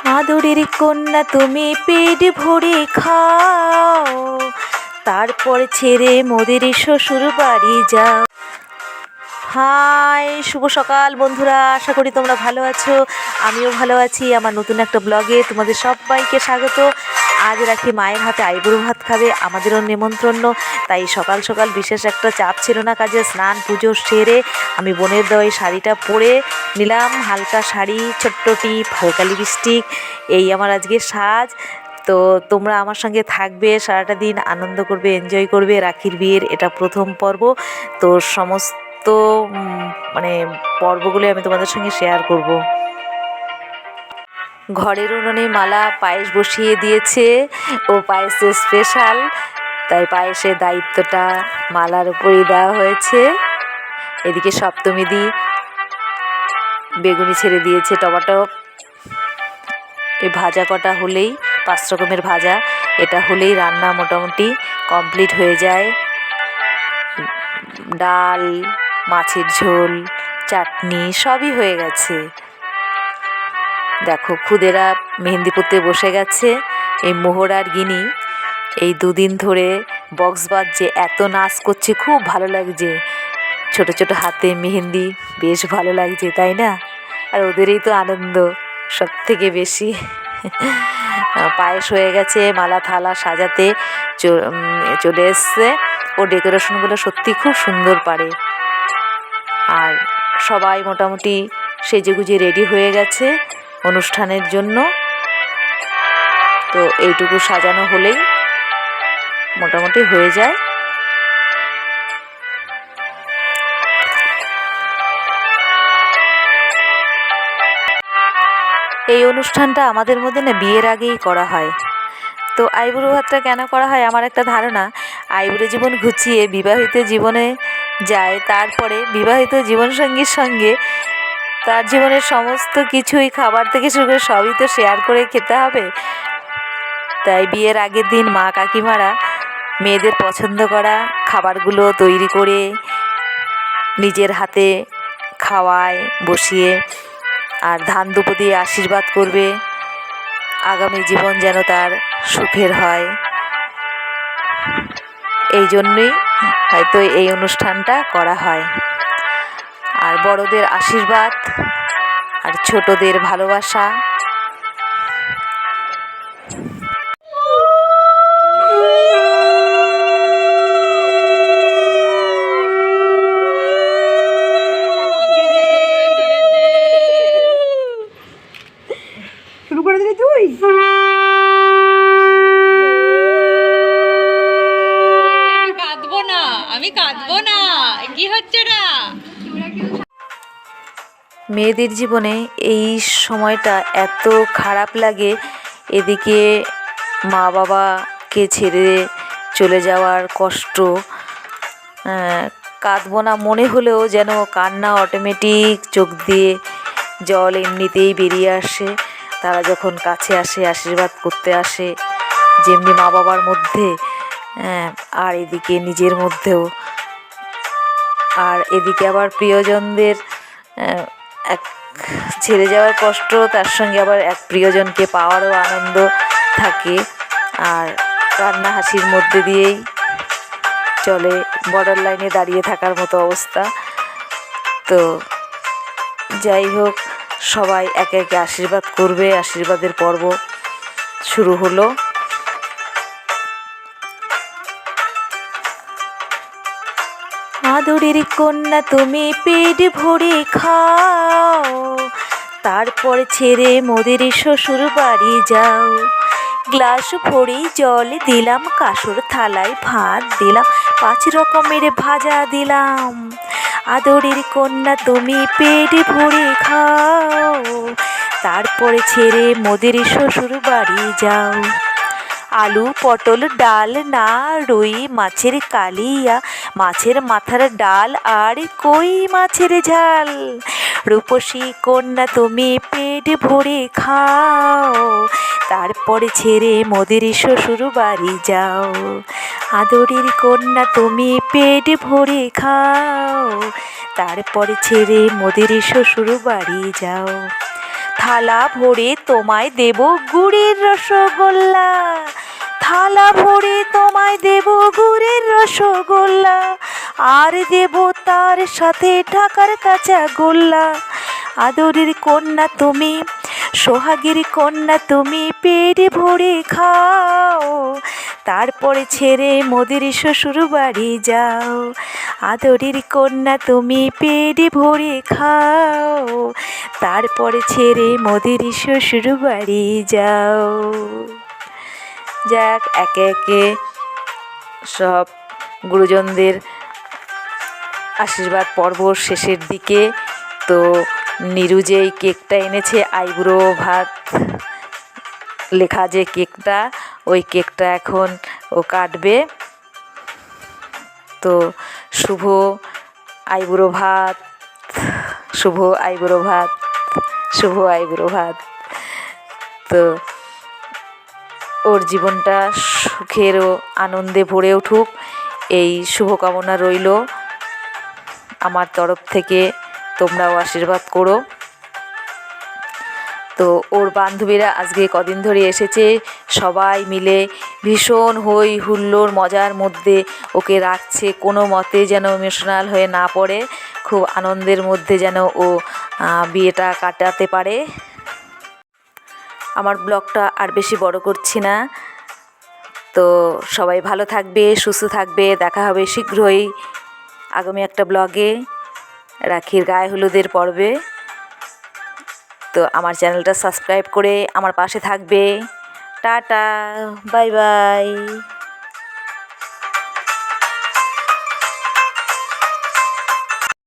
আদরের কন্যা তুমি পেট ভরে খাও, তারপর ছেড়ে মোদের শ্বশুর বাড়ি যাও। হাই, শুভ সকাল বন্ধুরা, আশা করি তোমরা ভালো আছো। আমিও ভালো আছি। আমার নতুন একটা ব্লগে তোমাদের সবাইকে স্বাগত। আজ রাখি মায়ের হাতে আইবুড়ো ভাত খাবে, আমাদেরও নেমন্ত্রণ। তাই সকাল সকাল বিশেষ একটা চাপ ছিল না কাজে। স্নান পুজো সেরে আমি বোনের দেওয়া শাড়িটা পরে নিলাম, হালকা শাড়ি, ছোট্ট টিপ, হালকা লিপস্টিক, এই আমার আজকে সাজ। তো তোমরা আমার সঙ্গে থাকবে, সারাটা দিন আনন্দ করবে, এনজয় করবে। রাখির বিয়ের এটা প্রথম পর্ব, তো সমস্ত মানে পর্বগুলো আমি তোমাদের সঙ্গে শেয়ার করব। ঘরের উনুনে মালা পায়েস বসিয়ে দিয়েছে, ও পায়েসের স্পেশাল, তাই পায়েসের দায়িত্বটা মালার উপরেই দেওয়া হয়েছে। এদিকে সপ্তমী দি বেগুনি ছেড়ে দিয়েছে, টমেটো, এই ভাজা কটা হলেই, 5 রকমের ভাজা, এটা হলেই রান্না মোটামুটি কমপ্লিট হয়ে যায়। ডাল, মাছের ঝোল, চাটনি সবই হয়ে গেছে। দেখো খুদেরা মেহেন্দি পরতে বসে গেছে। এই মোহরার গিনি এই 2 দিন ধরে বক্স বাজছে, এত নাচ করছে, খুব ভালো লাগছে। ছোট ছোট হাতে মেহেন্দি, বেশ ভালো লাগছে, তাই না? আর ওদেরই তো আনন্দ সব থেকে বেশি। পায়েস হয়ে গেছে, মালা থালা সাজাতে চলে এসছে। ও ডেকোরেশনগুলো সত্যি খুব সুন্দর পারে। আর সবাই মোটামুটি সেজেগুজে রেডি হয়ে গেছে অনুষ্ঠানের জন্য। তো এইটুকু সাজানো হলেই মোটামুটি হয়ে যায়। এই অনুষ্ঠানটা আমাদের মধ্যে না বিয়ের আগেই করা হয়। তো আইবুড়ো ভাতটা কেন করা হয়, আমার একটা ধারণা, আইবুড়ো জীবন ঘুচিয়ে বিবাহিত জীবনে যায়, তারপরে বিবাহিত জীবনসঙ্গীর সঙ্গে তার জীবনের সমস্ত কিছুই, খাবার থেকে শুরু করে সবই তো শেয়ার করে খেতে হবে। তাই বিয়ের আগের দিন মা কাকিমারা মেয়েদের পছন্দ করা খাবারগুলো তৈরি করে নিজের হাতে খাওয়ায় বসিয়ে, আর ধান দুপো দিয়ে আশীর্বাদ করবে আগামী জীবন যেন তার সুখের হয়। এই জন্যই হয়তো এই অনুষ্ঠানটা করা হয়। আর বড়দের আশীর্বাদ আর ছোটদের ভালোবাসা। শুরু করে দিলি তুই? আমি কাঁদবো না, কি হচ্ছে না? মেয়েদের জীবনে এই সময়টা এত খারাপ লাগে। এদিকে মা বাবাকে ছেড়ে চলে যাওয়ার কষ্ট, কাঁদবো না মনে হলেও যেন কান্না অটোমেটিক চোখ দিয়ে জল এমনিতেই বেরিয়ে আসে। তারা যখন কাছে আসে, আশীর্বাদ করতে আসে, যেমনি মা বাবার মধ্যে, আর এদিকে নিজের মধ্যেও। আর এদিকে আবার প্রিয়জনদের এক ছেড়ে যাওয়ার কষ্ট, তার সঙ্গে আবার এক প্রিয়জনকে পাওয়ারও আনন্দ থাকে। আর কান্না হাসির মধ্যে দিয়েই চলে, বর্ডার লাইনে দাঁড়িয়ে থাকার মতো অবস্থা। তো যাই হোক, সবাই একে একে আশীর্বাদ করবে। আশীর্বাদের পর্ব শুরু হলো। আদরের কন্যা তুমি পেট ভরে খাও, তারপর ছেড়ে মোদের শ্বশুর বাড়ি যাও। গ্লাস ভরে জল দিলাম, কাঁসর থালায় ভাত দিলাম, 5 রকমের ভাজা দিলাম। আদরের কন্যা তুমি পেট ভরে খাও, তারপরে ছেড়ে মোদের শ্বশুর বাড়ি যাও। আলু পটল ডাল না, রুই মাছের কালিয়া, মাছের মাথার ডাল আর কই মাছের ঝাল। রূপসী কন্যা তুমি পেট ভরে খাও, তারপরে ছেড়ে মোদের শ্বশুর বাড়ি যাও। আদরের কন্যা তুমি পেট ভরে খাও, তারপরে ছেড়ে মোদের শ্বশুর বাড়ি যাও। থালা ভরে তোমায় দেব গুড়ের রসগোল্লা, থালা ভরে তোমায় দেব গুড়ের রসগোল্লা, আর দেব তার সাথে ঢাকার কাঁচা গোল্লা। আদরের কন্যা তুমি, সোহাগের কন্যা তুমি, পেট ভরে খাও, তারপরে ছেড়ে মোদের শ্বশুর বাড়ি যাও। আদরের কন্যা তুমি, পেট ভরে খাও, তারপরে ছেড়ে মোদের শ্বশুর বাড়ি যাও। যাক, একে একে সব গুরুজনদের আশীর্বাদ পর্ব শেষের দিকে। তো নিরু যে এই কেকটা এনেছে, আইবুড়ো ভাত লেখা যে কেকটা, ওই কেকটা এখন ও কাটবে। তো শুভ আইবুড়ো ভাত, শুভ আইবুড়ো ভাত, শুভ আইবুড়ো ভাত। তো ওর জীবনটা সুখের ও আনন্দে ভরে উঠুক, এই শুভকামনা রইল আমার তরফ থেকে। তোমরাও আশীর্বাদ করো। তো ওর বান্ধবীরা আজকে কদিন ধরে এসেছে, সবাই মিলে ভীষণ হই হুল্লোড় মজার মধ্যে ওকে রাখছে, কোনো মতে যেন ইমোশনাল হয়ে না পড়ে, খুব আনন্দের মধ্যে যেন ও বিয়েটা কাটাতে পারে। আমার ব্লগটা আর বেশি বড় করছি না। তো সবাই ভালো থাকবে, সুস্থ থাকবে। দেখা হবে শীঘ্রই আগামী একটা ব্লগে, রাখির গায়ে হলুদের পর্বে। তো আমার চ্যানেলটা সাবস্ক্রাইব করে আমার পাশে থাকবে। Tata, bye bye.